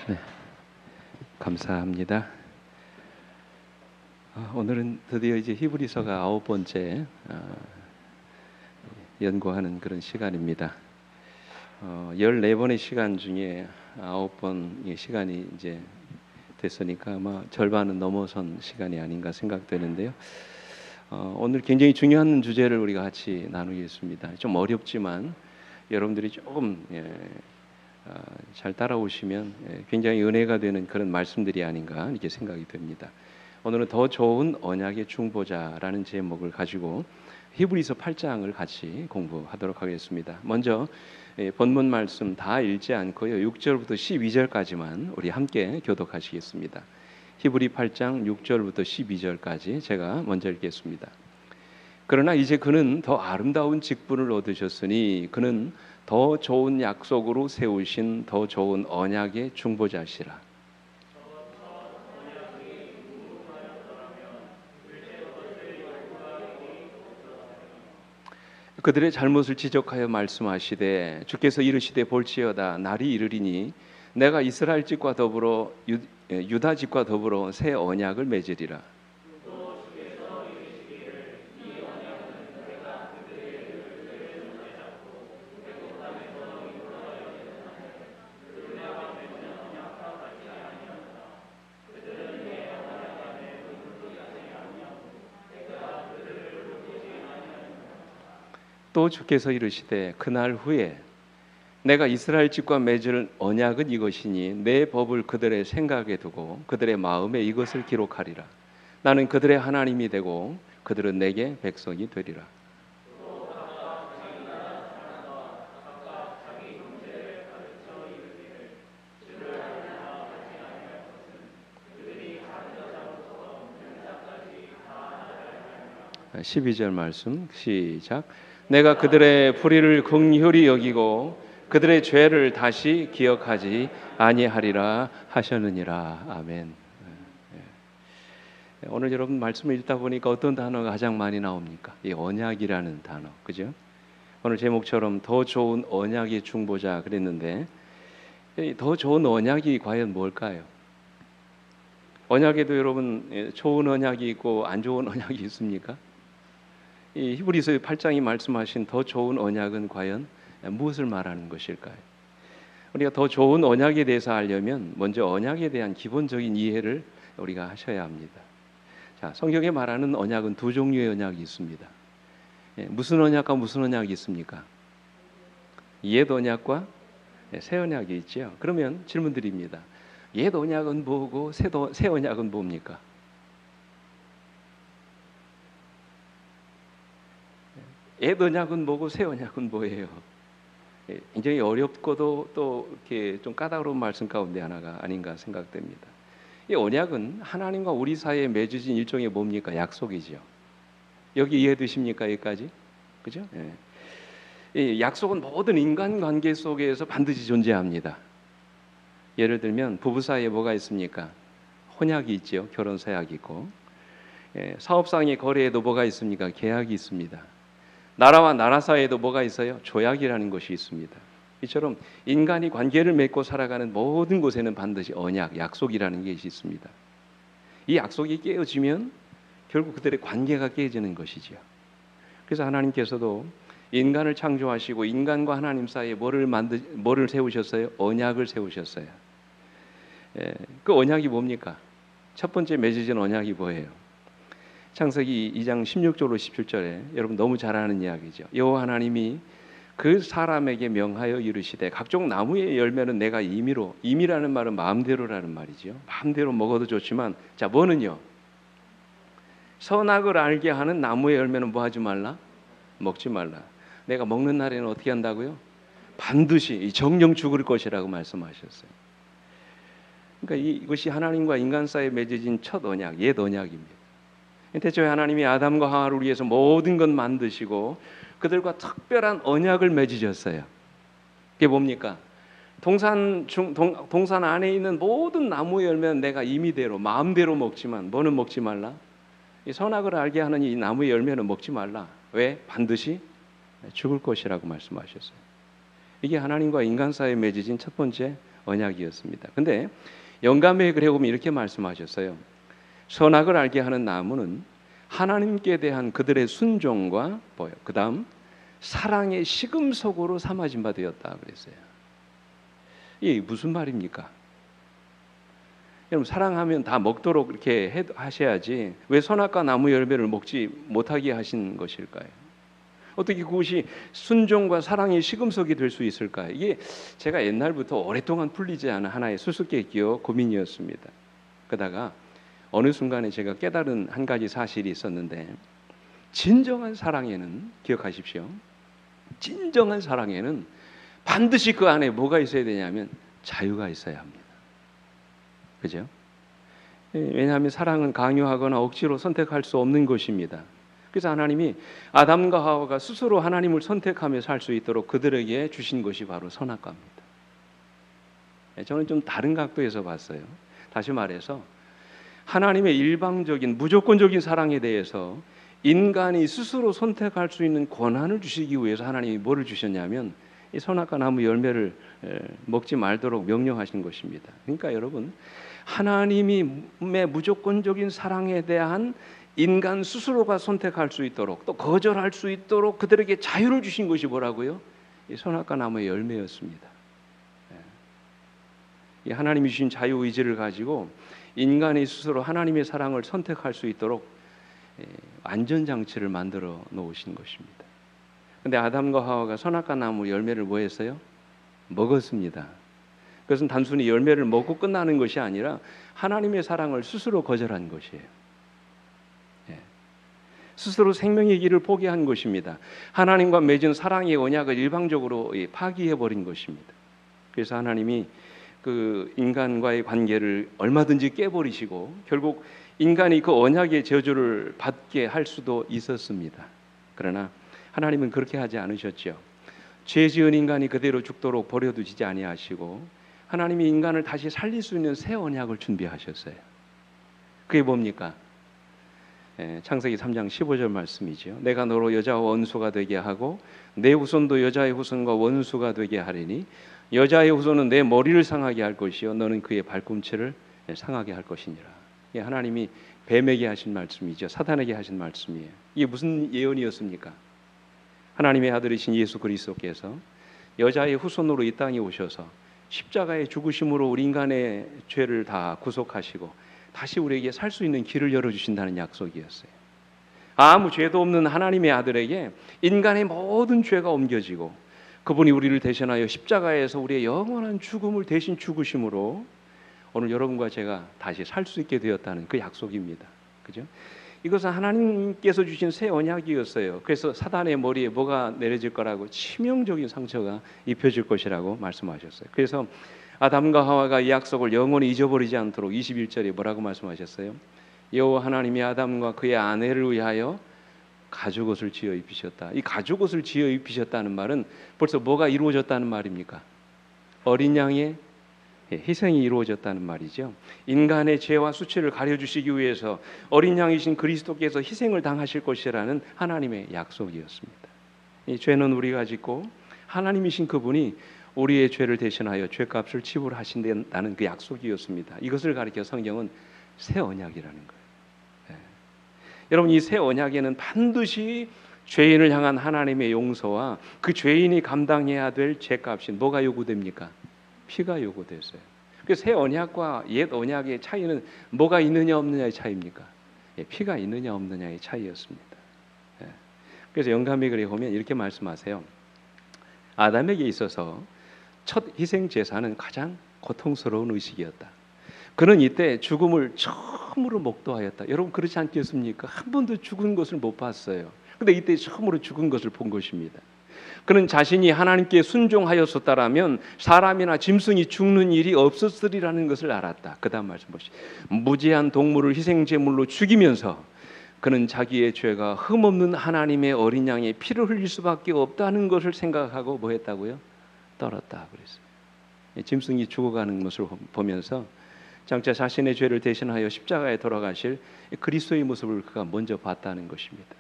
네, 감사합니다. 오늘은 드디어 이제 히브리서가 9번째 연구하는 그런 시간입니다. 14번의 시간 중에 9번의 시간이 이제 됐으니까 아마 절반은 넘어선 시간이 아닌가 생각되는데요. 오늘 굉장히 중요한 주제를 우리가 같이 나누겠습니다. 좀 어렵지만 여러분들이 조금 잘 따라오시면 굉장히 은혜가 되는 그런 말씀들이 아닌가 이렇게 생각이 됩니다. 오늘은 더 좋은 언약의 중보자라는 제목을 가지고 히브리서 8장을 같이 공부하도록 하겠습니다. 먼저 본문 말씀 다 읽지 않고요. 6절부터 12절까지만 우리 함께 교독하시겠습니다. 히브리 8장 6절부터 12절까지 제가 먼저 읽겠습니다. 그러나 이제 그는 더 아름다운 직분을 얻으셨으니 그는 더 좋은 약속으로 세우신 더 좋은 언약의 중보자시라. 그들의 잘못을 지적하여 말씀하시되 주께서 이르시되 볼지어다 날이 이르리니 내가 이스라엘 집과 더불어 유다 집과 더불어 새 언약을 맺으리라. '또 주께서 이르시되 그날 후에 내가 이스라엘 집과 맺을 언약은 이것이니 내 법을 그들의 생각에 두고 그들의 마음에 이것을 기록하리라. 나는 그들의 하나님이 되고 그들은 내게 백성이 되리라.' 아, 12절 말씀 시작. 내가 그들의 불의를 긍휼히 여기고 그들의 죄를 다시 기억하지 아니하리라 하셨느니라. 아멘. 오늘 여러분 말씀을 읽다 보니까 어떤 단어가 가장 많이 나옵니까? 이 언약이라는 단어, 그죠? 오늘 제목처럼 더 좋은 언약의 중보자 그랬는데 더 좋은 언약이 과연 뭘까요? 언약에도 여러분 좋은 언약이 있고 안 좋은 언약이 있습니까? 이 히브리서 8장이 말씀하신 더 좋은 언약은 과연 무엇을 말하는 것일까요? 우리가 더 좋은 언약에 대해서 알려면 먼저 언약에 대한 기본적인 이해를 우리가 하셔야 합니다. 자, 성경에 말하는 언약은 두 종류의 언약이 있습니다. 무슨 언약과 무슨 언약이 있습니까? 옛 언약과 새 언약이 있죠. 그러면 질문 드립니다. 옛 언약은 뭐고 새 언약은 뭡니까? 옛 언약은 뭐고 새 언약은 뭐예요? 굉장히 어렵고도 또 이렇게 좀 까다로운 말씀 가운데 하나가 아닌가 생각됩니다. 이 언약은 하나님과 우리 사이에 맺어진 일종의 뭡니까? 약속이죠. 여기 이해되십니까? 여기까지? 그죠? 이 약속은 모든 인간관계 속에서 반드시 존재합니다. 예를 들면 부부 사이에 뭐가 있습니까? 혼약이 있죠. 결혼 서약이 있고. 사업상의 거래에도 뭐가 있습니까? 계약이 있습니다. 나라와 나라 사이에도 뭐가 있어요? 조약이라는 것이 있습니다. 이처럼 인간이 관계를 맺고 살아가는 모든 곳에는 반드시 언약, 약속이라는 것이 있습니다. 이 약속이 깨어지면 결국 그들의 관계가 깨지는 것이죠. 그래서 하나님께서도 인간을 창조하시고 인간과 하나님 사이에 뭐를 세우셨어요? 언약을 세우셨어요. 그 언약이 뭡니까? 첫 번째 맺어진 언약이 뭐예요? 창세기 2장 16절로 17절에 여러분 너무 잘 아는 이야기죠. 여호와 하나님이 그 사람에게 명하여 이르시되 각종 나무의 열매는 내가 임의라는 말은 마음대로라는 말이죠. 마음대로 먹어도 좋지만 자 뭐는요? 선악을 알게 하는 나무의 열매는 뭐 하지 말라? 먹지 말라. 내가 먹는 날에는 어떻게 한다고요? 반드시 정령 죽을 것이라고 말씀하셨어요. 그러니까 이것이 하나님과 인간 사이에 맺어진 첫 언약, 옛 언약입니다. 대초에 하나님이 아담과 하와를 위해서 모든 것 만드시고 그들과 특별한 언약을 맺으셨어요. 그게 뭡니까? 동산 안에 있는 모든 나무의 열매는 내가 임의대로 마음대로 먹지만 뭐는 먹지 말라? 이 선악을 알게 하는 이 나무의 열매는 먹지 말라. 왜? 반드시 죽을 것이라고 말씀하셨어요. 이게 하나님과 인간 사이에 맺어진 첫 번째 언약이었습니다. 근데 영감의 글에 보면 이렇게 말씀하셨어요. 선악을 알게 하는 나무는 하나님께 대한 그들의 순종과 그 다음 사랑의 시금석으로 삼아진 바 되었다 그랬어요. 이게 무슨 말입니까? 여러분, 사랑하면 다 먹도록 이렇게 하셔야지 왜 선악과 나무 열매를 먹지 못하게 하신 것일까요? 어떻게 그것이 순종과 사랑의 시금석이 될 수 있을까요? 이게 제가 옛날부터 오랫동안 풀리지 않은 하나의 수수께끼요 고민이었습니다. 그러다가 어느 순간에 제가 깨달은 한 가지 사실이 있었는데, 진정한 사랑에는, 기억하십시오, 진정한 사랑에는 반드시 그 안에 뭐가 있어야 되냐면 자유가 있어야 합니다. 그죠? 왜냐하면 사랑은 강요하거나 억지로 선택할 수 없는 것입니다. 그래서 하나님이 아담과 하와가 스스로 하나님을 선택하며 살 수 있도록 그들에게 주신 것이 바로 선악과입니다. 저는 좀 다른 각도에서 봤어요. 다시 말해서 하나님의 일방적인 무조건적인 사랑에 대해서 인간이 스스로 선택할 수 있는 권한을 주시기 위해서 하나님이 뭐를 주셨냐면 이 선악과 나무 열매를 먹지 말도록 명령하신 것입니다. 그러니까 여러분, 하나님의 무조건적인 사랑에 대한 인간 스스로가 선택할 수 있도록 또 거절할 수 있도록 그들에게 자유를 주신 것이 뭐라고요? 이 선악과 나무의 열매였습니다. 이 하나님이 주신 자유의지를 가지고 인간이 스스로 하나님의 사랑을 선택할 수 있도록 안전장치를 만들어 놓으신 것입니다. 그런데 아담과 하와가 선악과 나무 열매를 뭐 했어요? 먹었습니다. 그것은 단순히 열매를 먹고 끝나는 것이 아니라 하나님의 사랑을 스스로 거절한 것이에요. 스스로 생명의 길을 포기한 것입니다. 하나님과 맺은 사랑의 언약을 일방적으로 파기해버린 것입니다. 그래서 하나님이 그 인간과의 관계를 얼마든지 깨버리시고 결국 인간이 그 언약의 저주를 받게 할 수도 있었습니다. 그러나 하나님은 그렇게 하지 않으셨죠. 죄 지은 인간이 그대로 죽도록 버려두지 아니하시고 하나님이 인간을 다시 살릴 수 있는 새 언약을 준비하셨어요. 그게 뭡니까? 창세기 3장 15절 말씀이죠. 내가 너로 여자와 원수가 되게 하고 내 후손도 여자의 후손과 원수가 되게 하리니 여자의 후손은 내 머리를 상하게 할 것이요 너는 그의 발꿈치를 상하게 할 것이니라. 이게 하나님이 뱀에게 하신 말씀이죠. 사탄에게 하신 말씀이에요. 이게 무슨 예언이었습니까? 하나님의 아들이신 예수 그리스도께서 여자의 후손으로 이 땅에 오셔서 십자가의 죽으심으로 우리 인간의 죄를 다 구속하시고 다시 우리에게 살 수 있는 길을 열어주신다는 약속이었어요. 아무 죄도 없는 하나님의 아들에게 인간의 모든 죄가 옮겨지고 그분이 우리를 대신하여 십자가에서 우리의 영원한 죽음을 대신 죽으심으로 오늘 여러분과 제가 다시 살 수 있게 되었다는 그 약속입니다. 그죠? 이것은 하나님께서 주신 새 언약이었어요. 그래서 사단의 머리에 뭐가 내려질 거라고 치명적인 상처가 입혀질 것이라고 말씀하셨어요. 그래서 아담과 하와가 이 약속을 영원히 잊어버리지 않도록 21절에 뭐라고 말씀하셨어요? 여호와 하나님이 아담과 그의 아내를 위하여 가죽옷을 지어 입히셨다. 이 가죽옷을 지어 입히셨다는 말은 벌써 뭐가 이루어졌다는 말입니까? 어린 양의 희생이 이루어졌다는 말이죠. 인간의 죄와 수치를 가려주시기 위해서 어린 양이신 그리스도께서 희생을 당하실 것이라는 하나님의 약속이었습니다. 이 죄는 우리가 짓고 하나님이신 그분이 우리의 죄를 대신하여 죄값을 지불하신다는 그 약속이었습니다. 이것을 가리켜 성경은 새 언약이라는 거예요. 여러분, 이 새 언약에는 반드시 죄인을 향한 하나님의 용서와 그 죄인이 감당해야 될 죄값이 뭐가 요구됩니까? 피가 요구됐어요. 그 새 언약과 옛 언약의 차이는 뭐가 있느냐 없느냐의 차이입니까? 피가 있느냐 없느냐의 차이였습니다. 그래서 영감의 글에 보면 이렇게 말씀하세요. 아담에게 있어서 첫 희생 제사는 가장 고통스러운 의식이었다. 그는 이때 죽음을 처음으로 목도하였다. 여러분 그렇지 않겠습니까? 한 번도 죽은 것을 못 봤어요. 근데 이때 처음으로 죽은 것을 본 것입니다. 그는 자신이 하나님께 순종하였었다라면 사람이나 짐승이 죽는 일이 없었으리라는 것을 알았다. 그 다음 말씀 보시죠. 무지한 동물을 희생제물로 죽이면서 그는 자기의 죄가 흠없는 하나님의 어린 양의 피를 흘릴 수밖에 없다는 것을 생각하고 뭐 했다고요? 떨었다 그랬어요. 짐승이 죽어가는 모습을 보면서 장차 자신의 죄를 대신하여 십자가에 돌아가실 그리스도의 모습을 그가 먼저 봤다는 것입니다.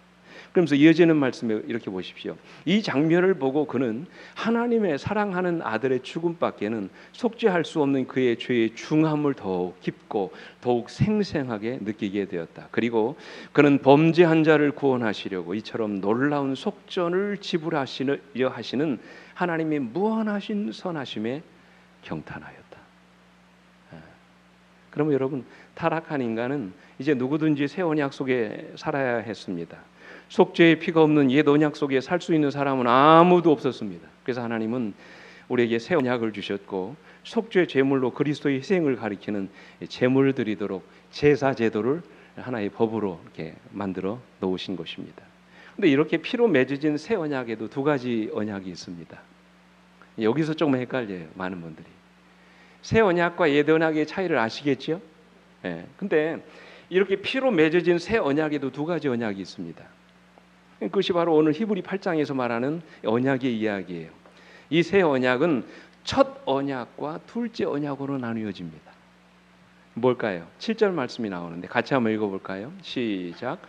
그러면서 이어지는 말씀에 이렇게 보십시오. 이 장면을 보고 그는 하나님의 사랑하는 아들의 죽음밖에는 속죄할 수 없는 그의 죄의 중함을 더욱 깊고 더욱 생생하게 느끼게 되었다. 그리고 그는 범죄한 자를 구원하시려고 이처럼 놀라운 속전을 지불하시려 하시는 하나님의 무한하신 선하심에 경탄하였다. 그러면 여러분, 타락한 인간은 이제 누구든지 새 언약 속에 살아야 했습니다. 속죄의 피가 없는 옛 언약 속에 살 수 있는 사람은 아무도 없었습니다. 그래서 하나님은 우리에게 새 언약을 주셨고 속죄 제물로 그리스도의 희생을 가리키는 제물을 드리도록 제사 제도를 하나의 법으로 이렇게 만들어 놓으신 것입니다. 근데 이렇게 피로 맺어진 새 언약에도 두 가지 언약이 있습니다. 여기서 조금 헷갈려요, 많은 분들이. 새 언약과 옛 언약의 차이를 아시겠죠? 예. 근데 이렇게 피로 맺어진 새 언약에도 두 가지 언약이 있습니다. 그것이 바로 오늘 히브리 8장에서 말하는 언약의 이야기예요. 이 새 언약은 첫 언약과 둘째 언약으로 나누어집니다. 뭘까요? 7절 말씀이 나오는데 같이 한번 읽어볼까요? 시작.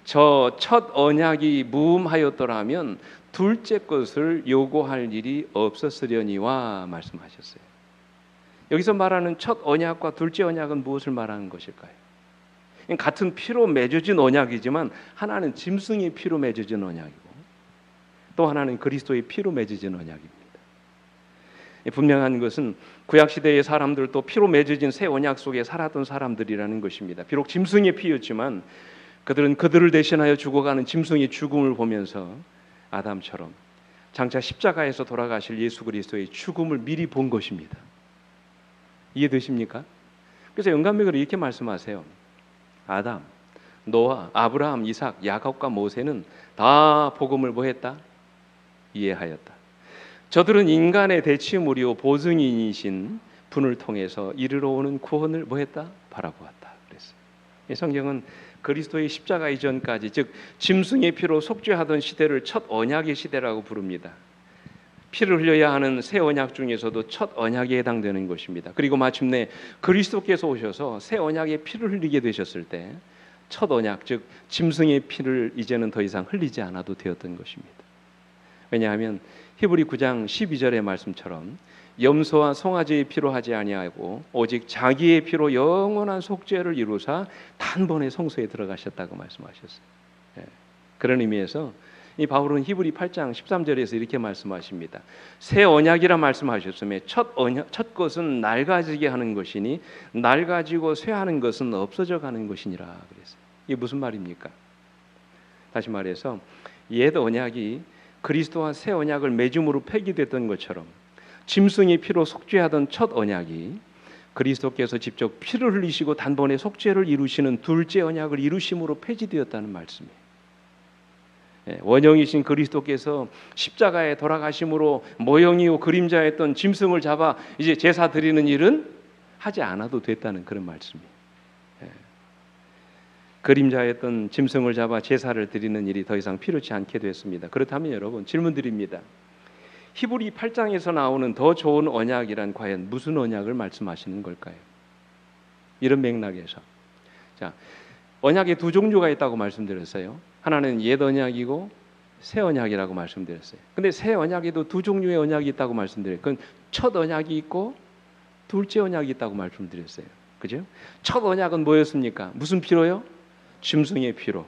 저 첫 언약이 무음하였더라면 둘째 것을 요구할 일이 없었으려니와 말씀하셨어요. 여기서 말하는 첫 언약과 둘째 언약은 무엇을 말하는 것일까요? 같은 피로 맺어진 언약이지만 하나는 짐승의 피로 맺어진 언약이고 또 하나는 그리스도의 피로 맺어진 언약입니다. 분명한 것은 구약시대의 사람들도 피로 맺어진 새 언약 속에 살았던 사람들이라는 것입니다. 비록 짐승의 피였지만 그들은 그들을 대신하여 죽어가는 짐승의 죽음을 보면서 아담처럼 장차 십자가에서 돌아가실 예수 그리스도의 죽음을 미리 본 것입니다. 이해되십니까? 그래서 영감백으로 이렇게 말씀하세요. 아담, 노아, 아브라함, 이삭, 야곱과 모세는 다 복음을 뭐했다? 이해하였다. 저들은 인간의 대치물이요 보증인이신 분을 통해서 이르러 오는 구원을 뭐했다? 바라보았다. 그랬어요. 이 성경은 그리스도의 십자가 이전까지, 즉 짐승의 피로 속죄하던 시대를 첫 언약의 시대라고 부릅니다. 피를 흘려야 하는 새 언약 중에서도 첫 언약에 해당되는 것입니다. 그리고 마침내 그리스도께서 오셔서 새 언약의 피를 흘리게 되셨을 때 첫 언약, 즉 짐승의 피를 이제는 더 이상 흘리지 않아도 되었던 것입니다. 왜냐하면 히브리 9장 12절의 말씀처럼 염소와 송아지의 피로 하지 아니하고 오직 자기의 피로 영원한 속죄를 이루사 단번에 성소에 들어가셨다고 말씀하셨어요. 그런 의미에서 이 바울은 히브리 8장 13절에서 이렇게 말씀하십니다. 새 언약이라 말씀하셨으며 첫 것은 낡아지게 하는 것이니 낡아지고 쇠하는 것은 없어져 가는 것이니라 그랬어요. 이게 무슨 말입니까? 다시 말해서 옛 언약이 그리스도와 새 언약을 맺음으로 폐기됐던 것처럼 짐승의 피로 속죄하던 첫 언약이 그리스도께서 직접 피를 흘리시고 단번에 속죄를 이루시는 둘째 언약을 이루심으로 폐지되었다는 말씀이에요. 원형이신 그리스도께서 십자가에 돌아가심으로 모형이요 그림자였던 짐승을 잡아 이제 제사 드리는 일은 하지 않아도 됐다는 그런 말씀이에요. 그림자였던 짐승을 잡아 제사를 드리는 일이 더 이상 필요치 않게 됐습니다. 그렇다면 여러분 질문드립니다. 히브리 8장에서 나오는 더 좋은 언약이란 과연 무슨 언약을 말씀하시는 걸까요? 이런 맥락에서 자, 언약의 두 종류가 있다고 말씀드렸어요. 하나는 옛 언약이고 새 언약이라고 말씀드렸어요. 근데 새 언약에도 두 종류의 언약이 있다고 말씀드려요. 그건 첫 언약이 있고 둘째 언약이 있다고 말씀드렸어요. 그죠? 첫 언약은 뭐였습니까? 무슨 피로요? 짐승의 피로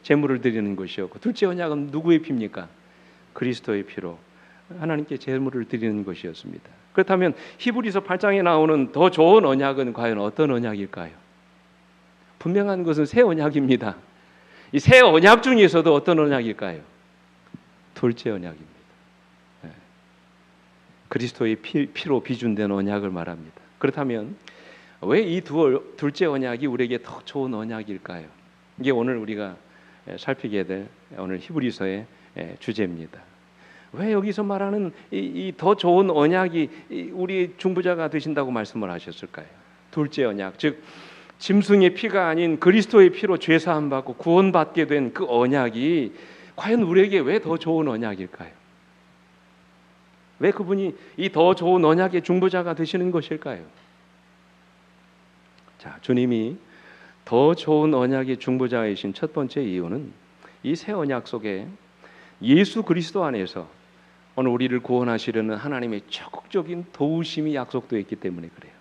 제물을 드리는 것이었고, 둘째 언약은 누구의 피입니까? 그리스도의 피로 하나님께 제물을 드리는 것이었습니다. 그렇다면 히브리서 8장에 나오는 더 좋은 언약은 과연 어떤 언약일까요? 분명한 것은 새 언약입니다. 이 새 언약 중에서도 어떤 언약일까요? 둘째 언약입니다. 그리스도의 피로 비준된 언약을 말합니다. 그렇다면 왜 이 둘째 언약이 우리에게 더 좋은 언약일까요? 이게 오늘 우리가 살피게 될 오늘 히브리서의 주제입니다. 왜 여기서 말하는 이 더 좋은 언약이 우리 중보자가 되신다고 말씀을 하셨을까요? 둘째 언약, 즉 짐승의 피가 아닌 그리스도의 피로 죄사함 받고 구원받게 된 그 언약이 과연 우리에게 왜 더 좋은 언약일까요? 왜 그분이 이 더 좋은 언약의 중보자가 되시는 것일까요? 자, 주님이 더 좋은 언약의 중보자이신 첫 번째 이유는 이 새 언약 속에 예수 그리스도 안에서 오늘 우리를 구원하시려는 하나님의 적극적인 도우심이 약속되어 있기 때문에 그래요.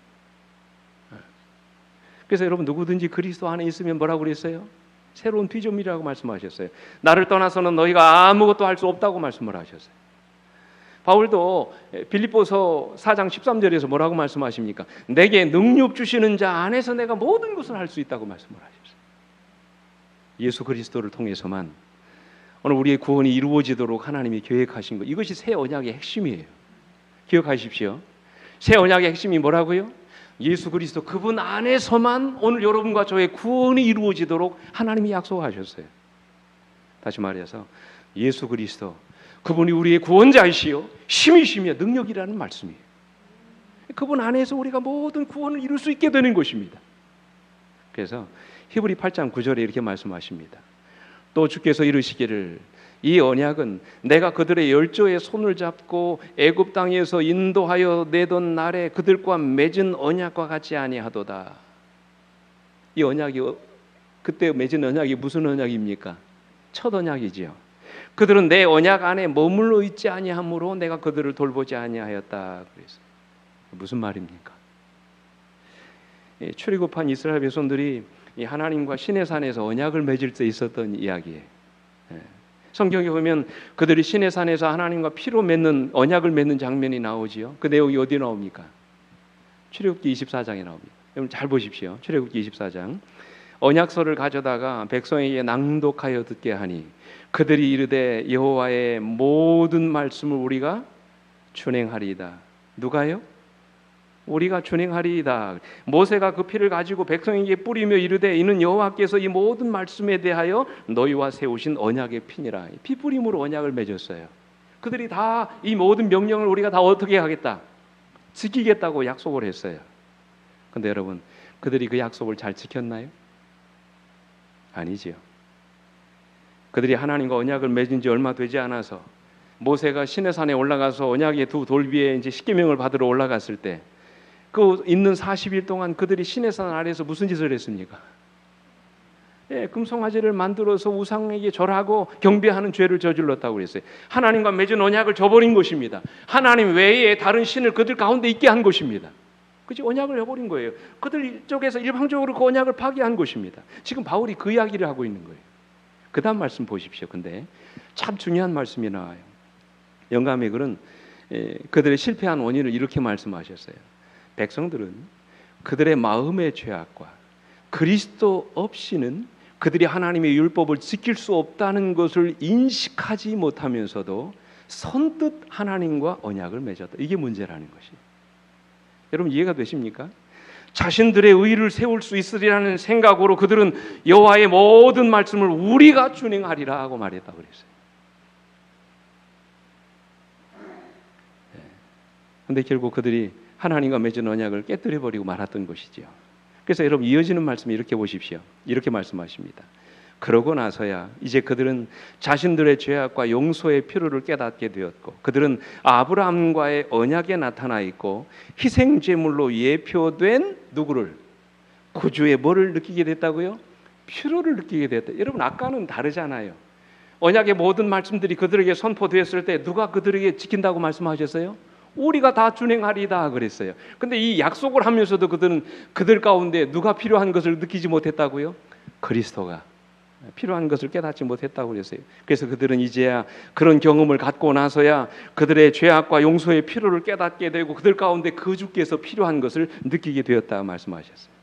그래서 여러분 누구든지 그리스도 안에 있으면 뭐라고 그랬어요? 새로운 피조물이라고 말씀하셨어요. 나를 떠나서는 너희가 아무것도 할 수 없다고 말씀을 하셨어요. 바울도 빌립보서 4장 13절에서 뭐라고 말씀하십니까? 내게 능력 주시는 자 안에서 내가 모든 것을 할 수 있다고 말씀을 하셨어요. 예수 그리스도를 통해서만 오늘 우리의 구원이 이루어지도록 하나님이 계획하신 것, 이것이 새 언약의 핵심이에요. 기억하십시오. 새 언약의 핵심이 뭐라고요? 예수 그리스도 그분 안에서만 오늘 여러분과 저의 구원이 이루어지도록 하나님이 약속하셨어요. 다시 말해서 예수 그리스도 그분이 우리의 구원자이시요 힘이시며 능력이라는 말씀이에요. 그분 안에서 우리가 모든 구원을 이룰 수 있게 되는 것입니다. 그래서 히브리 8장 9절에 이렇게 말씀하십니다. 또 주께서 이르시기를 이 언약은 내가 그들의 열조의 손을 잡고 애굽 땅에서 인도하여 내던 날에 그들과 맺은 언약과 같지 아니하도다. 이 언약이 그때 맺은 언약이 무슨 언약입니까? 첫 언약이지요. 그들은 내 언약 안에 머물러 있지 아니하므로 내가 그들을 돌보지 아니하였다. 그래서 무슨 말입니까? 출애굽한 이스라엘 백성들이 이 하나님과 시내산에서 언약을 맺을 때 있었던 이야기예요. 성경에 보면 그들이 시내산에서 하나님과 피로 맺는 언약을 맺는 장면이 나오지요. 그 내용이 어디 나옵니까? 출애굽기 24장에 나옵니다. 여러분 잘 보십시오. 출애굽기 24장. 언약서를 가져다가 백성에게 낭독하여 듣게 하니 그들이 이르되 여호와의 모든 말씀을 우리가 준행하리이다. 누가요? 우리가 준행하리이다. 모세가 그 피를 가지고 백성에게 뿌리며 이르되 이는 여호와께서 이 모든 말씀에 대하여 너희와 세우신 언약의 피니라. 피 뿌림으로 언약을 맺었어요. 그들이 다 이 모든 명령을 우리가 다 어떻게 하겠다? 지키겠다고 약속을 했어요. 그런데 여러분 그들이 그 약속을 잘 지켰나요? 아니지요. 그들이 하나님과 언약을 맺은 지 얼마 되지 않아서 모세가 시내산에 올라가서 언약의 두 돌 위에 이제 십계명을 받으러 올라갔을 때 그 있는 40일 동안 그들이 시내산 아래에서 무슨 짓을 했습니까? 금송아지를 만들어서 우상에게 절하고 경배하는 죄를 저질렀다고 그랬어요. 하나님과 맺은 언약을 저버린 것입니다. 하나님 외에 다른 신을 그들 가운데 있게 한 것입니다. 그치? 언약을 저버린 거예요. 그들 쪽에서 일방적으로 그 언약을 파기한 것입니다. 지금 바울이 그 이야기를 하고 있는 거예요. 그 다음 말씀 보십시오. 근데 참 중요한 말씀이 나와요. 영감의 글은 그들의 실패한 원인을 이렇게 말씀하셨어요. 백성들은 그들의 마음의 죄악과 그리스도 없이는 그들이 하나님의 율법을 지킬 수 없다는 것을 인식하지 못하면서도 선뜻 하나님과 언약을 맺었다. 이게 문제라는 것이. 여러분 이해가 되십니까? 자신들의 의를 세울 수 있으리라는 생각으로 그들은 여호와의 모든 말씀을 우리가 준행하리라 하고 말했다고 그랬어요. 그런데 결국 그들이 하나님과 맺은 언약을 깨뜨려버리고 말았던 것이지요. 그래서 여러분 이어지는 말씀을 이렇게 보십시오. 이렇게 말씀하십니다. 그러고 나서야 이제 그들은 자신들의 죄악과 용서의 필요를 깨닫게 되었고 그들은 아브라함과의 언약에 나타나 있고 희생 제물로 예표된 누구를? 구주의 뭐를 느끼게 됐다고요? 필요를 느끼게 됐다. 여러분 아까는 다르잖아요. 언약의 모든 말씀들이 그들에게 선포되었을 때 누가 그들에게 지킨다고 말씀하셨어요? 우리가 다 준행하리다 그랬어요. 근데 이 약속을 하면서도 그들은 그들 가운데 누가 필요한 것을 느끼지 못했다고요? 그리스도가 필요한 것을 깨닫지 못했다고 그랬어요. 그래서 그들은 이제야 그런 경험을 갖고 나서야 그들의 죄악과 용서의 필요를 깨닫게 되고 그들 가운데 그 주께서 필요한 것을 느끼게 되었다 말씀하셨어요.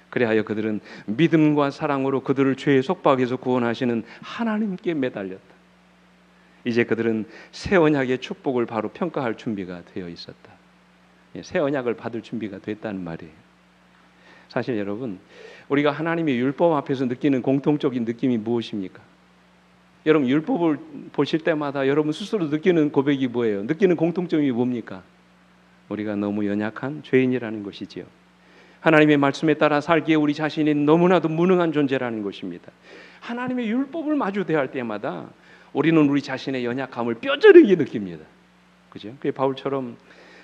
그래하여 그들은 믿음과 사랑으로 그들을 죄의 속박에서 구원하시는 하나님께 매달렸다. 이제 그들은 새 언약의 축복을 바로 평가할 준비가 되어 있었다. 새 언약을 받을 준비가 됐다는 말이에요. 사실 여러분 우리가 하나님의 율법 앞에서 느끼는 공통적인 느낌이 무엇입니까? 여러분 율법을 보실 때마다 여러분 스스로 느끼는 고백이 뭐예요? 느끼는 공통점이 뭡니까? 우리가 너무 연약한 죄인이라는 것이지요. 하나님의 말씀에 따라 살기에 우리 자신이 너무나도 무능한 존재라는 것입니다. 하나님의 율법을 마주 대할 때마다 우리는 우리 자신의 연약함을 뼈저리게 느낍니다. 그죠? 그 바울처럼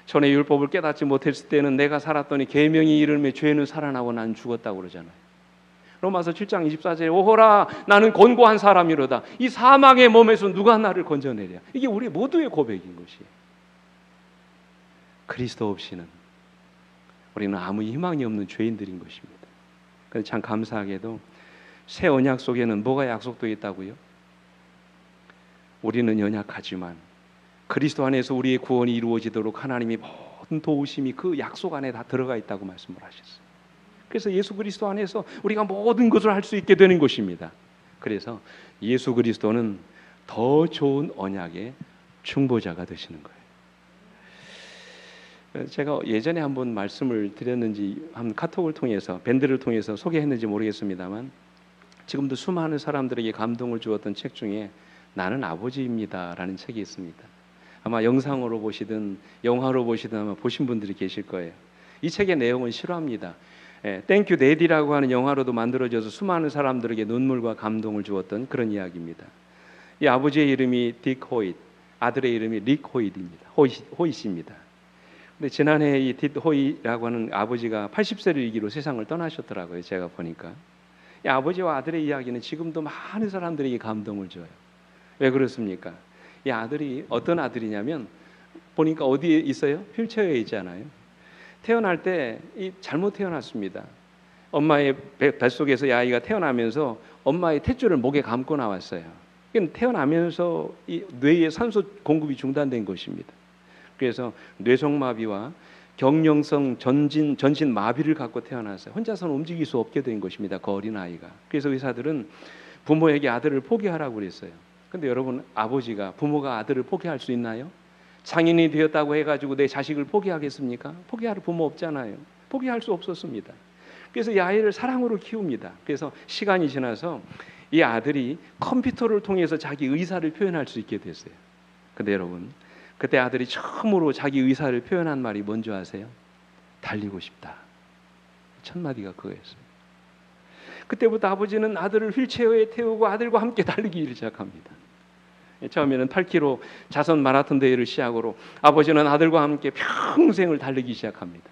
전에 율법을 깨닫지 못했을 때는 내가 살았더니 계명이 이름에 죄는 살아나고 난 죽었다고 그러잖아요. 로마서 7장 24절에 오호라 나는 곤고한 사람이로다. 이 사망의 몸에서 누가 나를 건져내랴. 이게 우리 모두의 고백인 것이에요. 그리스도 없이는 우리는 아무 희망이 없는 죄인들인 것입니다. 그래서 참 감사하게도 새 언약 속에는 뭐가 약속되어 있다고요? 우리는 연약하지만 그리스도 안에서 우리의 구원이 이루어지도록 하나님이 모든 도우심이 그 약속 안에 다 들어가 있다고 말씀을 하셨어요. 그래서 예수 그리스도 안에서 우리가 모든 것을 할 수 있게 되는 것입니다. 그래서 예수 그리스도는 더 좋은 언약의 중보자가 되시는 거예요. 제가 예전에 한번 말씀을 드렸는지 한 카톡을 통해서 밴드를 통해서 소개했는지 모르겠습니다만 지금도 수많은 사람들에게 감동을 주었던 책 중에 나는 아버지입니다 라는 책이 있습니다. 아마 영상으로 보시든 영화로 보시든 아마 보신 분들이 계실 거예요. 이 책의 내용은 실화입니다. 땡큐 데디라고 하는 영화로도 만들어져서 수많은 사람들에게 눈물과 감동을 주었던 그런 이야기입니다. 이 아버지의 이름이 딕 호잇, 아들의 이름이 릭 호잇입니다. 호잇입니다. 근데 지난해 이 딕 호잇이라고 하는 아버지가 80세를 일기로 세상을 떠나셨더라고요. 제가 보니까 이 아버지와 아들의 이야기는 지금도 많은 사람들에게 감동을 줘요. 왜 그렇습니까? 이 아들이 어떤 아들이냐면 보니까 어디에 있어요? 휠체어에 있잖아요. 태어날 때 잘못 태어났습니다. 엄마의 뱃속에서 이 아이가 태어나면서 엄마의 탯줄을 목에 감고 나왔어요. 태어나면서 이 뇌의 산소 공급이 중단된 것입니다. 그래서 뇌성마비와 경령성 전신 마비를 갖고 태어났어요. 혼자서는 움직일 수 없게 된 것입니다. 그 어린 아이가. 그래서 의사들은 부모에게 아들을 포기하라고 그랬어요. 근데 여러분, 아버지가 부모가 아들을 포기할 수 있나요? 장인이 되었다고 해가지고 내 자식을 포기하겠습니까? 포기할 부모 없잖아요. 포기할 수 없었습니다. 그래서 이 아이를 사랑으로 키웁니다. 그래서 시간이 지나서 이 아들이 컴퓨터를 통해서 자기 의사를 표현할 수 있게 됐어요. 근데 여러분, 그때 아들이 처음으로 자기 의사를 표현한 말이 뭔지 아세요? 달리고 싶다. 첫 마디가 그거였어요. 그때부터 아버지는 아들을 휠체어에 태우고 아들과 함께 달리기 시작합니다. 처음에는 8km 자선 마라톤 대회를 시작으로 아버지는 아들과 함께 평생을 달리기 시작합니다.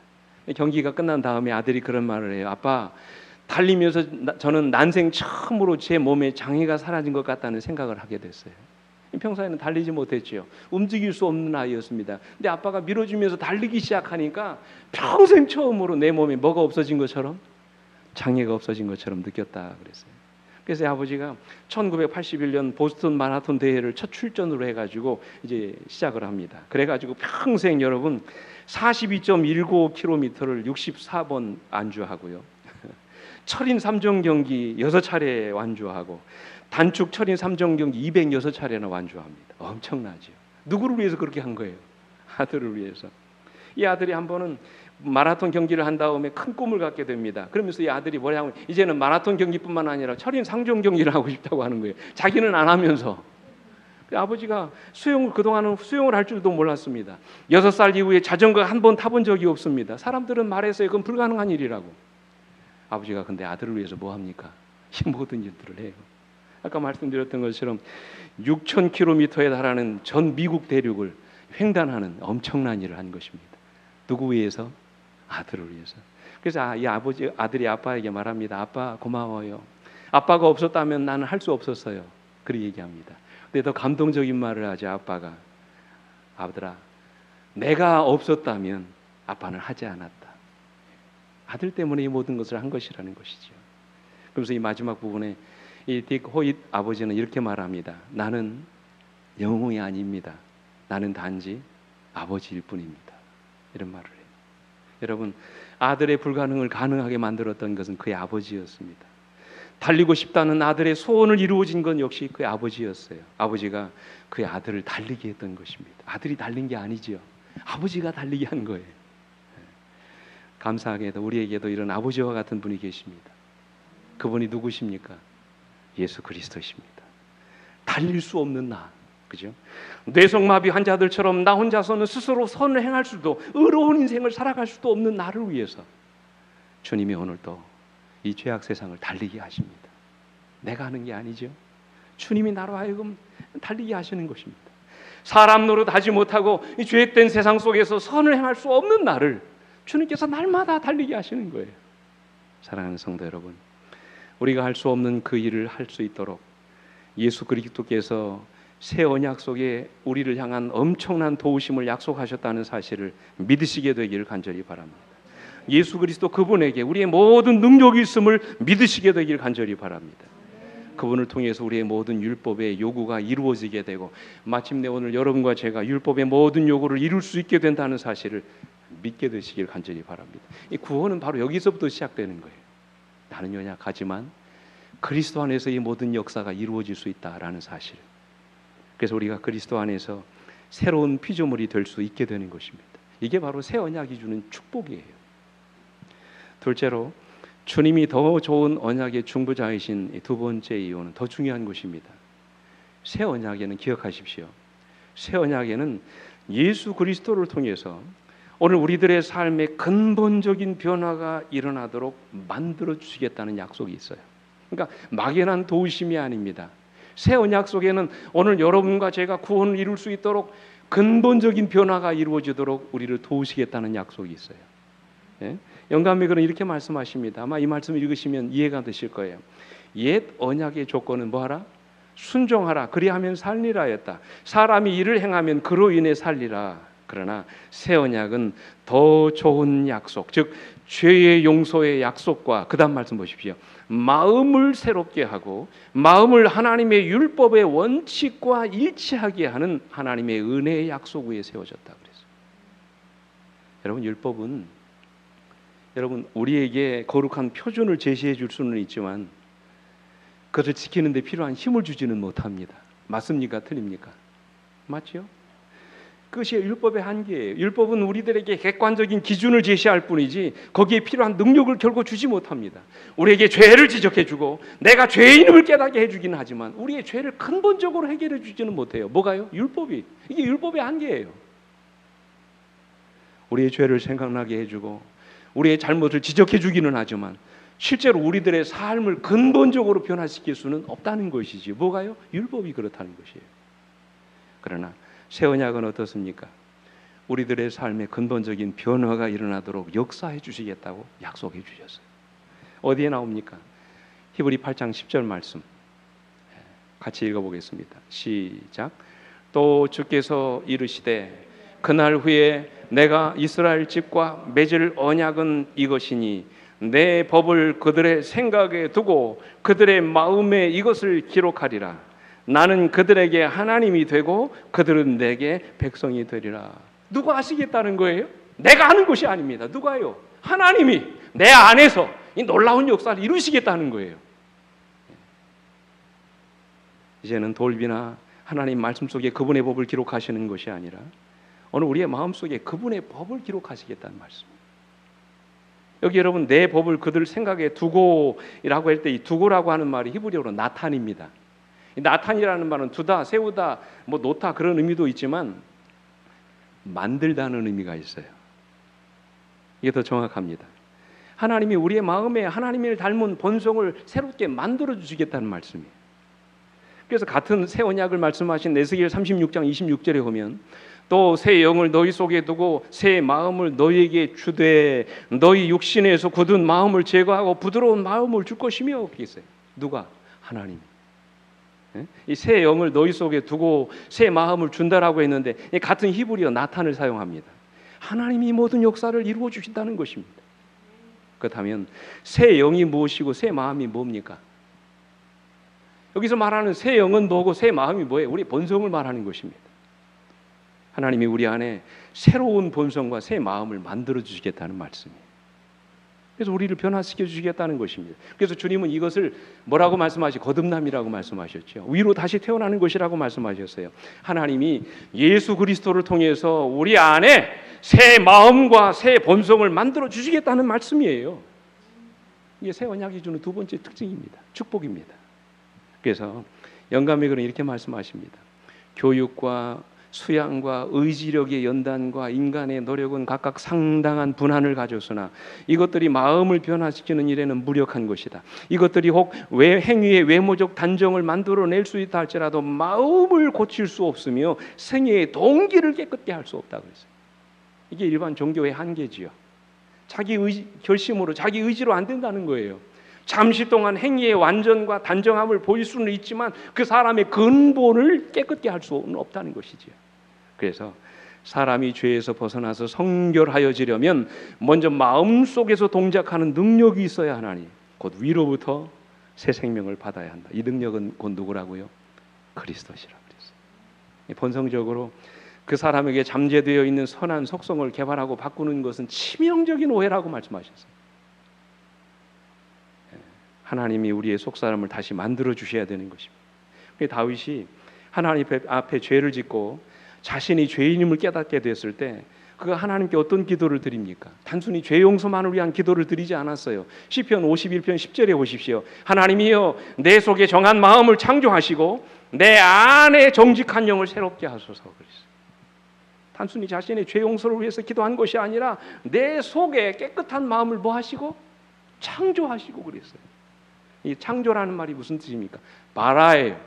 경기가 끝난 다음에 아들이 그런 말을 해요. 아빠, 달리면서 저는 난생 처음으로 제 몸에 장애가 사라진 것 같다는 생각을 하게 됐어요. 평소에는 달리지 못했죠. 움직일 수 없는 아이였습니다. 근데 아빠가 밀어주면서 달리기 시작하니까 평생 처음으로 내 몸에 뭐가 없어진 것처럼, 장애가 없어진 것처럼 느꼈다 그랬어요. 그래서 아버지가 1981년 보스턴 마라톤 대회를 첫 출전으로 해가지고 이제 시작을 합니다. 그래가지고 평생 여러분 42.195km를 64번 완주하고요. 철인 3종 경기 6차례 완주하고 단축 철인 3종 경기 206차례나 완주합니다. 엄청나죠. 누구를 위해서 그렇게 한 거예요? 아들을 위해서. 이 아들이 한 번은 마라톤 경기를 한 다음에 큰 꿈을 갖게 됩니다. 그러면서 이 아들이 뭐냐면 이제는 마라톤 경기뿐만 아니라 철인 3종 경기를 하고 싶다고 하는 거예요. 자기는 안 하면서. 아버지가 그동안은 수영을 할 줄도 몰랐습니다. 6살 이후에 자전거 한 번 타본 적이 없습니다. 사람들은 말했어요. 그건 불가능한 일이라고. 아버지가 근데 아들을 위해서 뭐 합니까? 이 모든 일들을 해요. 아까 말씀드렸던 것처럼 6,000km에 달하는 전 미국 대륙을 횡단하는 엄청난 일을 한 것입니다. 누구 위해서? 아들을 위해서. 그래서 이 아들이 아빠에게 말합니다. 아빠 고마워요. 아빠가 없었다면 나는 할 수 없었어요. 그렇게 얘기합니다. 근데 더 감동적인 말을 하죠. 아빠가 아들아, 내가 없었다면 아빠는 하지 않았다. 아들 때문에 이 모든 것을 한 것이라는 것이죠. 그래서 이 마지막 부분에 이 딕 호잇 아버지는 이렇게 말합니다. 나는 영웅이 아닙니다. 나는 단지 아버지일 뿐입니다. 이런 말을 해요. 여러분, 아들의 불가능을 가능하게 만들었던 것은 그의 아버지였습니다. 달리고 싶다는 아들의 소원을 이루어진 건 역시 그의 아버지였어요. 아버지가 그의 아들을 달리게 했던 것입니다. 아들이 달린 게 아니지요. 아버지가 달리게 한 거예요. 감사하게도 우리에게도 이런 아버지와 같은 분이 계십니다. 그분이 누구십니까? 예수 그리스도십니다. 달릴 수 없는 나, 그죠? 뇌성마비 환자들처럼 나 혼자서는 스스로 선을 행할 수도, 의로운 인생을 살아갈 수도 없는 나를 위해서 주님이 오늘도 이 죄악 세상을 달리게 하십니다. 내가 하는 게 아니죠. 주님이 나로 하여금 달리게 하시는 것입니다. 사람 노릇하지 못하고 이 죄악된 세상 속에서 선을 행할 수 없는 나를 주님께서 날마다 달리게 하시는 거예요. 사랑하는 성도 여러분, 우리가 할 수 없는 그 일을 할 수 있도록 예수 그리스도께서 새 언약 속에 우리를 향한 엄청난 도우심을 약속하셨다는 사실을 믿으시게 되기를 간절히 바랍니다. 예수 그리스도 그분에게 우리의 모든 능력이 있음을 믿으시게 되기를 간절히 바랍니다. 그분을 통해서 우리의 모든 율법의 요구가 이루어지게 되고 마침내 오늘 여러분과 제가 율법의 모든 요구를 이룰 수 있게 된다는 사실을 믿게 되시길 간절히 바랍니다. 이 구원은 바로 여기서부터 시작되는 거예요. 나는 연약하지만 그리스도 안에서 이 모든 역사가 이루어질 수 있다라는 사실. 그래서 우리가 그리스도 안에서 새로운 피조물이 될 수 있게 되는 것입니다. 이게 바로 새 언약이 주는 축복이에요. 둘째로 주님이 더 좋은 언약의 중보자이신 두 번째 이유는 더 중요한 것입니다. 새 언약에는 기억하십시오. 새 언약에는 예수 그리스도를 통해서 오늘 우리들의 삶에 근본적인 변화가 일어나도록 만들어 주시겠다는 약속이 있어요. 그러니까 막연한 도우심이 아닙니다. 새 언약 속에는 오늘 여러분과 제가 구원을 이룰 수 있도록 근본적인 변화가 이루어지도록 우리를 도우시겠다는 약속이 있어요. 예? 영감님은 이렇게 말씀하십니다. 아마 이 말씀 읽으시면 이해가 되실 거예요. 옛 언약의 조건은 뭐하라? 순종하라. 그리하면 살리라 했다. 사람이 일을 행하면 그로 인해 살리라. 그러나 새 언약은 더 좋은 약속, 즉 죄의 용서의 약속과 그 다음 말씀 보십시오. 마음을 새롭게 하고 마음을 하나님의 율법의 원칙과 일치하게 하는 하나님의 은혜의 약속 위에 세워졌다 그랬어요. 여러분, 율법은 여러분 우리에게 거룩한 표준을 제시해 줄 수는 있지만 그것을 지키는 데 필요한 힘을 주지는 못합니다. 맞습니까? 틀립니까? 맞죠? 그것이 율법의 한계예요. 율법은 우리들에게 객관적인 기준을 제시할 뿐이지 거기에 필요한 능력을 결코 주지 못합니다. 우리에게 죄를 지적해주고 내가 죄인임을 깨닫게 해주기는 하지만 우리의 죄를 근본적으로 해결해 주지는 못해요. 뭐가요? 율법이. 이게 율법의 한계예요. 우리의 죄를 생각나게 해주고 우리의 잘못을 지적해주기는 하지만 실제로 우리들의 삶을 근본적으로 변화시킬 수는 없다는 것이지. 뭐가요? 율법이 그렇다는 것이에요. 그러나 새 언약은 어떻습니까? 우리들의 삶에 근본적인 변화가 일어나도록 역사해 주시겠다고 약속해 주셨어요. 어디에 나옵니까? 히브리 8장 10절 말씀 같이 읽어보겠습니다. 시작. 또 주께서 이르시되 그날 후에 내가 이스라엘 집과 맺을 언약은 이것이니 내 법을 그들의 생각에 두고 그들의 마음에 이것을 기록하리라. 나는 그들에게 하나님이 되고 그들은 내게 백성이 되리라. 누가 하시겠다는 거예요? 내가 하는 것이 아닙니다. 누가요? 하나님이 내 안에서 이 놀라운 역사를 이루시겠다는 거예요. 이제는 돌비나 하나님 말씀 속에 그분의 법을 기록하시는 것이 아니라 오늘 우리의 마음속에 그분의 법을 기록하시겠다는 말씀입니다. 여기 여러분 내 법을 그들 생각에 두고라고 할 때 이 두고라고 하는 말이 히브리어로 나탄입니다. 나탄이라는 말은 두다, 세우다, 놓다 그런 의미도 있지만 만들다는 의미가 있어요. 이게 더 정확합니다. 하나님이 우리의 마음에 하나님을 닮은 본성을 새롭게 만들어 주시겠다는 말씀이에요. 그래서 같은 새 언약을 말씀하신 에스겔 36장 26절에 보면 또 새 영을 너희 속에 두고 새 마음을 너희에게 주되 너희 육신에서 굳은 마음을 제거하고 부드러운 마음을 줄 것이며 그렇게 있어요. 누가? 하나님. 이 새 영을 너희 속에 두고 새 마음을 준다라고 했는데 같은 히브리어 나탄을 사용합니다. 하나님이 모든 역사를 이루어 주신다는 것입니다. 그렇다면 새 영이 무엇이고 새 마음이 뭡니까? 여기서 말하는 새 영은 뭐고 새 마음이 뭐예요? 우리 본성을 말하는 것입니다. 하나님이 우리 안에 새로운 본성과 새 마음을 만들어 주시겠다는 말씀이에요. 그래서 우리를 변화시켜 주시겠다는 것입니다. 그래서 주님은 이것을 뭐라고 말씀하시? 거듭남이라고 말씀하셨죠. 위로 다시 태어나는 것이라고 말씀하셨어요. 하나님이 예수 그리스도를 통해서 우리 안에 새 마음과 새 본성을 만들어 주시겠다는 말씀이에요. 이게 새 언약이 주는 두 번째 특징입니다. 축복입니다. 그래서 영감에게는 이렇게 말씀하십니다. 교육과 수양과 의지력의 연단과 인간의 노력은 각각 상당한 분한을 가졌으나 이것들이 마음을 변화시키는 일에는 무력한 것이다. 이것들이 혹 행위의 외모적 단정을 만들어낼 수 있다 할지라도 마음을 고칠 수 없으며 생애의 동기를 깨끗게 할 수 없다 그랬어요. 이게 일반 종교의 한계지요. 자기 결심으로 자기 의지로 안 된다는 거예요. 잠시 동안 행위의 완전과 단정함을 보일 수는 있지만 그 사람의 근본을 깨끗게 할 수는 없다는 것이지요. 그래서 사람이 죄에서 벗어나서 성결하여지려면 먼저 마음속에서 동작하는 능력이 있어야 하나니 곧 위로부터 새 생명을 받아야 한다. 이 능력은 곧 누구라고요? 그리스도시라 그랬어요. 본성적으로 그 사람에게 잠재되어 있는 선한 속성을 개발하고 바꾸는 것은 치명적인 오해라고 말씀하셨어요. 하나님이 우리의 속사람을 다시 만들어 주셔야 되는 것입니다. 다윗이 하나님 앞에 죄를 짓고 자신이 죄인임을 깨닫게 됐을 때 그가 하나님께 어떤 기도를 드립니까? 단순히 죄 용서만을 위한 기도를 드리지 않았어요. 시편 51편 10절에 보십시오. 하나님이여 내 속에 정한 마음을 창조하시고 내 안에 정직한 영을 새롭게 하소서 그랬어요. 단순히 자신의 죄 용서를 위해서 기도한 것이 아니라 내 속에 깨끗한 마음을 뭐 하시고? 창조하시고 그랬어요. 이 창조라는 말이 무슨 뜻입니까? 바라예요.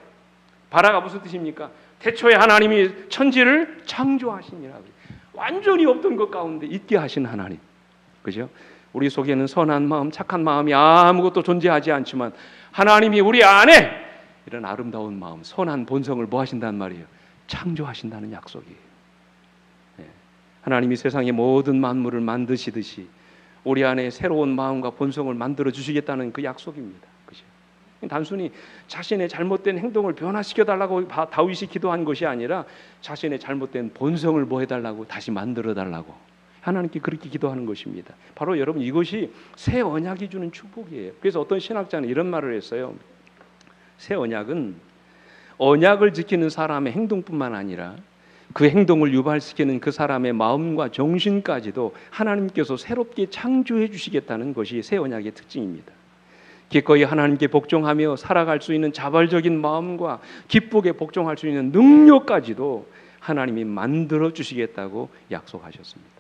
바라가 무슨 뜻입니까? 태초에 하나님이 천지를 창조하시니라. 완전히 없던 것 가운데 있게 하신 하나님. 그죠? 우리 속에는 선한 마음, 착한 마음이 아무것도 존재하지 않지만 하나님이 우리 안에 이런 아름다운 마음, 선한 본성을 뭐 하신다는 말이에요? 창조하신다는 약속이에요. 하나님이 세상의 모든 만물을 만드시듯이 우리 안에 새로운 마음과 본성을 만들어 주시겠다는 그 약속입니다. 그죠? 단순히 자신의 잘못된 행동을 변화시켜 달라고 다윗이 기도한 것이 아니라 자신의 잘못된 본성을 뭐 해달라고? 다시 만들어 달라고 하나님께 그렇게 기도하는 것입니다. 바로 여러분 이것이 새 언약이 주는 축복이에요. 그래서 어떤 신학자는 이런 말을 했어요. 새 언약은 언약을 지키는 사람의 행동뿐만 아니라 그 행동을 유발시키는 그 사람의 마음과 정신까지도 하나님께서 새롭게 창조해 주시겠다는 것이 새 언약의 특징입니다. 기꺼이 하나님께 복종하며 살아갈 수 있는 자발적인 마음과 기쁘게 복종할 수 있는 능력까지도 하나님이 만들어 주시겠다고 약속하셨습니다.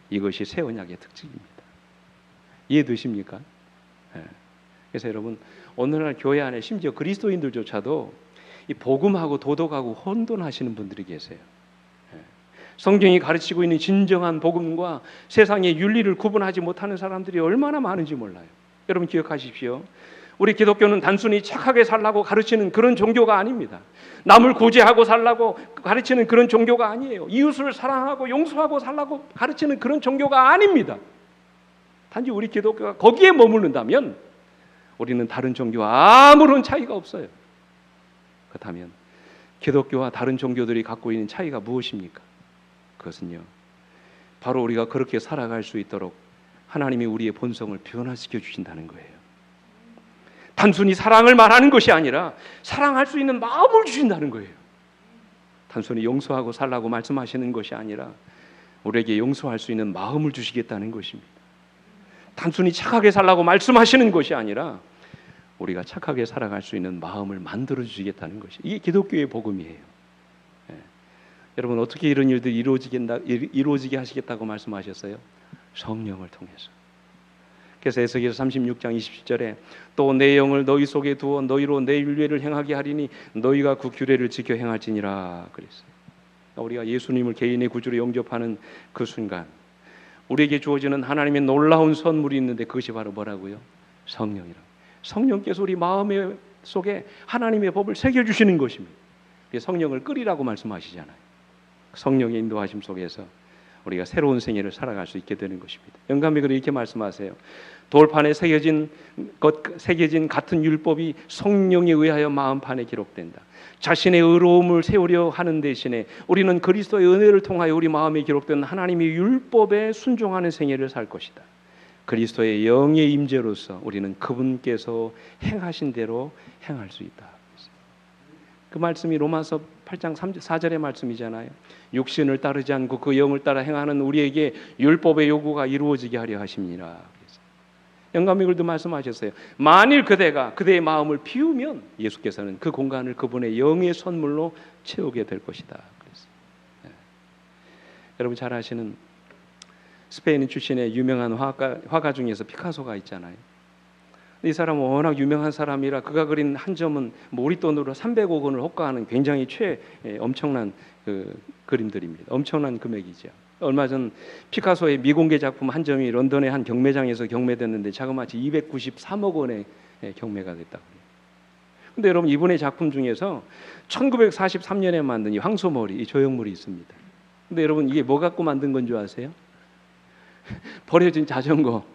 이것이 새 언약의 특징입니다. 이해되십니까? 그래서 여러분 오늘날 교회 안에 심지어 그리스도인들조차도 이 복음하고 도덕하고 혼돈하시는 분들이 계세요. 성경이 가르치고 있는 진정한 복음과 세상의 윤리를 구분하지 못하는 사람들이 얼마나 많은지 몰라요. 여러분 기억하십시오. 우리 기독교는 단순히 착하게 살라고 가르치는 그런 종교가 아닙니다. 남을 구제하고 살라고 가르치는 그런 종교가 아니에요. 이웃을 사랑하고 용서하고 살라고 가르치는 그런 종교가 아닙니다. 단지 우리 기독교가 거기에 머무른다면 우리는 다른 종교와 아무런 차이가 없어요. 그렇다면 기독교와 다른 종교들이 갖고 있는 차이가 무엇입니까? 그것은요, 바로 우리가 그렇게 살아갈 수 있도록 하나님이 우리의 본성을 변화시켜 주신다는 거예요. 단순히 사랑을 말하는 것이 아니라 사랑할 수 있는 마음을 주신다는 거예요. 단순히 용서하고 살라고 말씀하시는 것이 아니라 우리에게 용서할 수 있는 마음을 주시겠다는 것입니다. 단순히 착하게 살라고 말씀하시는 것이 아니라 우리가 착하게 살아갈 수 있는 마음을 만들어 주시겠다는 것이 이게 기독교의 복음이에요. 여러분 어떻게 이런 일들이 이루어지게 하시겠다고 말씀하셨어요? 성령을 통해서. 그래서 에스겔서 36장 27절에 또 내 영을 너희 속에 두어 너희로 내 율례를 행하게 하리니 너희가 그 규례를 지켜 행할지니라 그랬어요. 우리가 예수님을 개인의 구주로 영접하는 그 순간 우리에게 주어지는 하나님의 놀라운 선물이 있는데 그것이 바로 뭐라고요? 성령이라고. 성령께서 우리 마음 속에 하나님의 법을 새겨주시는 것입니다. 성령을 끓이라고 말씀하시잖아요. 성령의 인도하심 속에서 우리가 새로운 생애를 살아갈 수 있게 되는 것입니다. 영감이 이렇게 말씀하세요. 돌판에 새겨진 같은 율법이 성령에 의하여 마음판에 기록된다. 자신의 의로움을 세우려 하는 대신에 우리는 그리스도의 은혜를 통하여 우리 마음에 기록된 하나님의 율법에 순종하는 생애를 살 것이다. 그리스도의 영의 임재로서 우리는 그분께서 행하신 대로 행할 수 있다. 그 말씀이 로마서 8장 4절의 말씀이잖아요. 육신을 따르지 않고 그 영을 따라 행하는 우리에게 율법의 요구가 이루어지게 하려 하십니다. 영감이 그도 말씀하셨어요. 만일 그대가 그대의 마음을 비우면 예수께서는 그 공간을 그분의 영의 선물로 채우게 될 것이다. 여러분 잘 아시는 스페인 출신의 유명한 화가 중에서 피카소가 있잖아요. 이 사람은 워낙 유명한 사람이라 그가 그린 한 점은 우리 돈으로 300억 원을 호가하는 굉장히 엄청난 그 그림들입니다. 엄청난 금액이죠. 얼마 전 피카소의 미공개 작품 한 점이 런던의 한 경매장에서 경매됐는데 자그마치 293억 원에 경매가 됐다고 해요. 근데 여러분 이분의 작품 중에서 1943년에 만든 이 황소머리, 이 조형물이 있습니다. 근데 여러분 이게 뭐 갖고 만든 건 줄 아세요? 버려진 자전거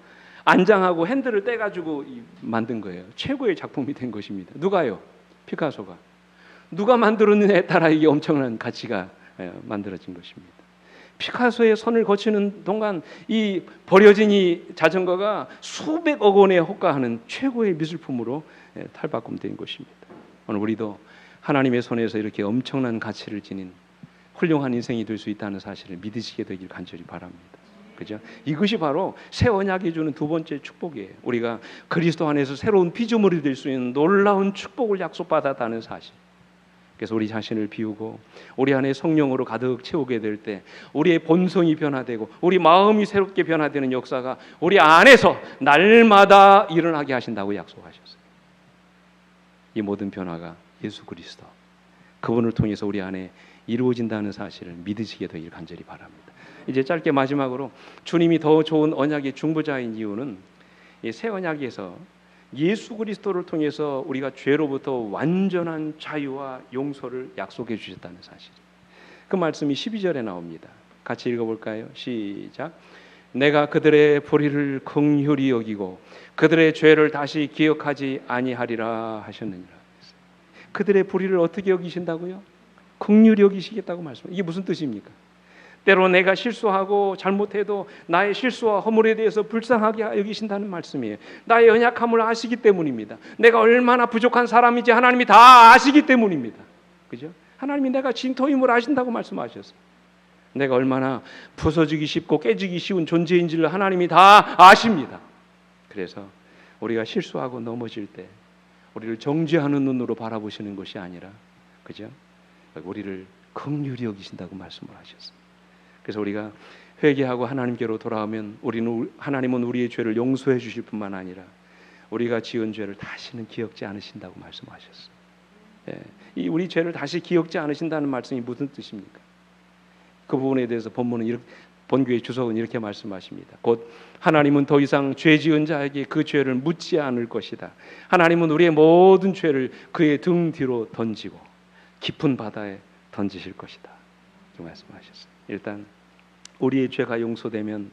안장하고 핸들을 떼가지고 만든 거예요. 최고의 작품이 된 것입니다. 누가요? 피카소가. 누가 만들었느냐에 따라 이게 엄청난 가치가 만들어진 것입니다. 피카소의 손을 거치는 동안 이 버려진 이 자전거가 수백억 원에 호가하는 최고의 미술품으로 탈바꿈된 것입니다. 오늘 우리도 하나님의 손에서 이렇게 엄청난 가치를 지닌 훌륭한 인생이 될 수 있다는 사실을 믿으시게 되길 간절히 바랍니다. 그죠? 이것이 바로 새 언약이 주는 두 번째 축복이에요. 우리가 그리스도 안에서 새로운 피조물이 될 수 있는 놀라운 축복을 약속받았다는 사실. 그래서 우리 자신을 비우고 우리 안에 성령으로 가득 채우게 될 때 우리의 본성이 변화되고 우리 마음이 새롭게 변화되는 역사가 우리 안에서 날마다 일어나게 하신다고 약속하셨어요. 이 모든 변화가 예수 그리스도 그분을 통해서 우리 안에 이루어진다는 사실을 믿으시게 되길 간절히 바랍니다. 이제 짧게 마지막으로 주님이 더 좋은 언약의 중보자인 이유는 이 새 언약에서 예수 그리스도를 통해서 우리가 죄로부터 완전한 자유와 용서를 약속해 주셨다는 사실. 그 말씀이 12절에 나옵니다. 같이 읽어볼까요? 시작. 내가 그들의 불의를 긍휼히 여기고 그들의 죄를 다시 기억하지 아니하리라 하셨느니라. 그들의 불의를 어떻게 여기신다고요? 긍휼히 여기시겠다고 말씀합니다. 이게 무슨 뜻입니까? 때로 내가 실수하고 잘못해도 나의 실수와 허물에 대해서 불쌍하게 여기신다는 말씀이에요. 나의 연약함을 아시기 때문입니다. 내가 얼마나 부족한 사람인지 하나님이 다 아시기 때문입니다. 그죠? 하나님이 내가 진토임을 아신다고 말씀하셨어요. 내가 얼마나 부서지기 쉽고 깨지기 쉬운 존재인지를 하나님이 다 아십니다. 그래서 우리가 실수하고 넘어질 때 우리를 정죄하는 눈으로 바라보시는 것이 아니라, 그죠? 우리를 긍휼히 여기신다고 말씀을 하셨어요. 그래서 우리가 회개하고 하나님께로 돌아오면 하나님은 우리의 죄를 용서해 주실 뿐만 아니라 우리가 지은 죄를 다시는 기억지 않으신다고 말씀하셨어요. 이 우리 죄를 다시 기억지 않으신다는 말씀이 무슨 뜻입니까? 그 부분에 대해서 본교의 주석은 이렇게 말씀하십니다. 곧 하나님은 더 이상 죄 지은 자에게 그 죄를 묻지 않을 것이다. 하나님은 우리의 모든 죄를 그의 등 뒤로 던지고 깊은 바다에 던지실 것이다. 이렇게 말씀하셨어요. 일단 우리의 죄가 용서되면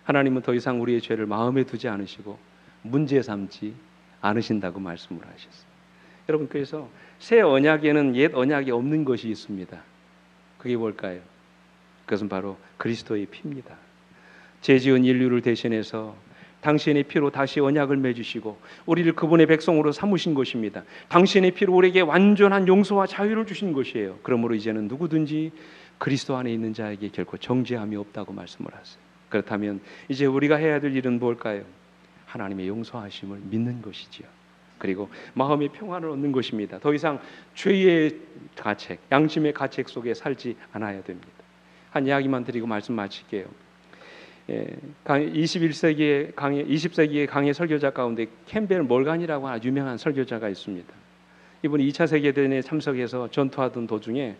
하나님은 더 이상 우리의 죄를 마음에 두지 않으시고 문제 삼지 않으신다고 말씀을 하셨어요. 여러분, 그래서 새 언약에는 옛 언약이 없는 것이 있습니다. 그게 뭘까요? 그것은 바로 그리스도의 피입니다. 죄 지은 인류를 대신해서 당신의 피로 다시 언약을 맺으시고 우리를 그분의 백성으로 삼으신 것입니다. 당신의 피로 우리에게 완전한 용서와 자유를 주신 것이에요. 그러므로 이제는 누구든지 그리스도 안에 있는 자에게 결코 정죄함이 없다고 말씀을 하세요. 그렇다면 이제 우리가 해야 될 일은 뭘까요? 하나님의 용서하심을 믿는 것이지요. 그리고 마음의 평안을 얻는 것입니다. 더 이상 죄의 가책, 양심의 가책 속에 살지 않아야 됩니다. 한 이야기만 드리고 말씀 마칠게요. 20세기의 강해 설교자 가운데 캠벨 몰간이라고 하는 유명한 설교자가 있습니다. 이분이 2차 세계대전에 참석해서 전투하던 도중에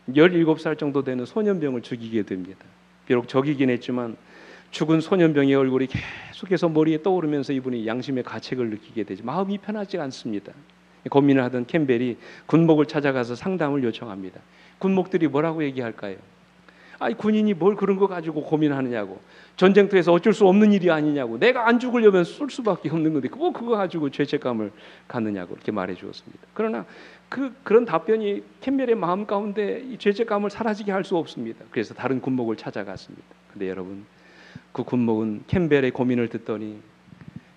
17살 정도 되는 소년병을 죽이게 됩니다. 비록 적이긴 했지만 죽은 소년병의 얼굴이 계속해서 머리에 떠오르면서 이분이 양심의 가책을 느끼게 되죠. 마음이 편하지 않습니다. 고민을 하던 캠벨이 군목을 찾아가서 상담을 요청합니다. 군목들이 뭐라고 얘기할까요? 군인이 뭘 그런 거 가지고 고민하느냐고, 전쟁터에서 어쩔 수 없는 일이 아니냐고, 내가 안 죽으려면 쏠 수밖에 없는 건데 뭐 그거 가지고 죄책감을 갖느냐고 이렇게 말해 주었습니다. 그러나 그런 답변이 캠벨의 마음 가운데 이 죄책감을 사라지게 할 수 없습니다. 그래서 다른 군목을 찾아갔습니다. 근데 여러분, 그 군목은 캠벨의 고민을 듣더니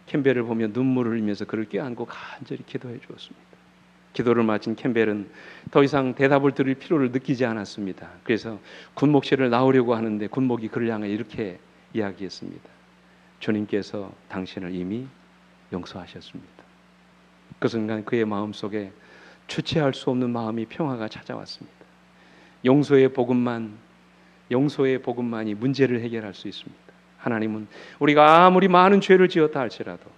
캠벨을 보며 눈물을 흘리면서 그를 껴안고 간절히 기도해 주었습니다. 기도를 마친 캠벨은 더 이상 대답을 들을 필요를 느끼지 않았습니다. 그래서 군목실을 나오려고 하는데 군목이 그를 향해 이렇게 이야기했습니다. 주님께서 당신을 이미 용서하셨습니다. 그 순간 그의 마음속에 주체할 수 없는 마음이 평화가 찾아왔습니다. 용서의 복음만이 문제를 해결할 수 있습니다. 하나님은 우리가 아무리 많은 죄를 지었다 할지라도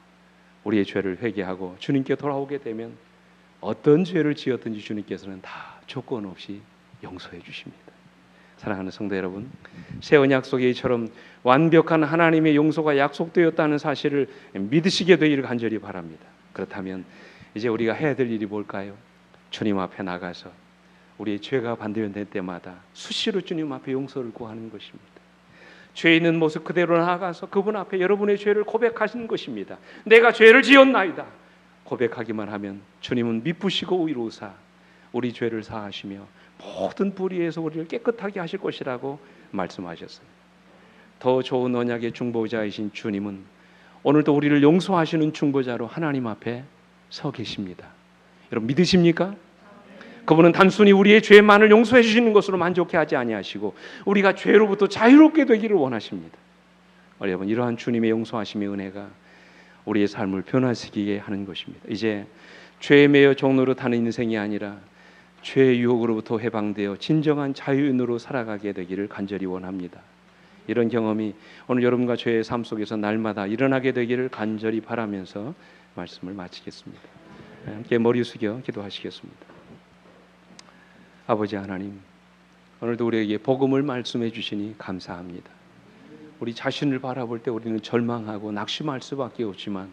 우리의 죄를 회개하고 주님께 돌아오게 되면 어떤 죄를 지었든지 주님께서는 다 조건 없이 용서해 주십니다. 사랑하는 성도 여러분, 새 언약 속에 이처럼 완벽한 하나님의 용서가 약속되었다는 사실을 믿으시게 되기를 간절히 바랍니다. 그렇다면 이제 우리가 해야 될 일이 뭘까요? 주님 앞에 나가서 우리의 죄가 반대될 때마다 수시로 주님 앞에 용서를 구하는 것입니다. 죄 있는 모습 그대로 나아가서 그분 앞에 여러분의 죄를 고백하시는 것입니다. 내가 죄를 지었나이다. 고백하기만 하면 주님은 미쁘시고 의로우사 우리 죄를 사하시며 모든 불의에서 우리를 깨끗하게 하실 것이라고 말씀하셨어요. 더 좋은 언약의 중보자이신 주님은 오늘도 우리를 용서하시는 중보자로 하나님 앞에 서 계십니다. 여러분 믿으십니까? 그분은 단순히 우리의 죄만을 용서해 주시는 것으로 만족해 하지 아니하시고 우리가 죄로부터 자유롭게 되기를 원하십니다. 여러분 이러한 주님의 용서하심의 은혜가 우리의 삶을 변화시키게 하는 것입니다. 이제 죄에 매여 종로로 타는 인생이 아니라 죄의 유혹으로부터 해방되어 진정한 자유인으로 살아가게 되기를 간절히 원합니다. 이런 경험이 오늘 여러분과 저의 삶 속에서 날마다 일어나게 되기를 간절히 바라면서 말씀을 마치겠습니다. 함께 머리 숙여 기도하시겠습니다. 아버지 하나님, 오늘도 우리에게 복음을 말씀해 주시니 감사합니다. 우리 자신을 바라볼 때 우리는 절망하고 낙심할 수밖에 없지만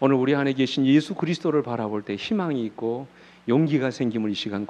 오늘 우리 안에 계신 예수 그리스도를 바라볼 때 희망이 있고 용기가 생김을 이 시간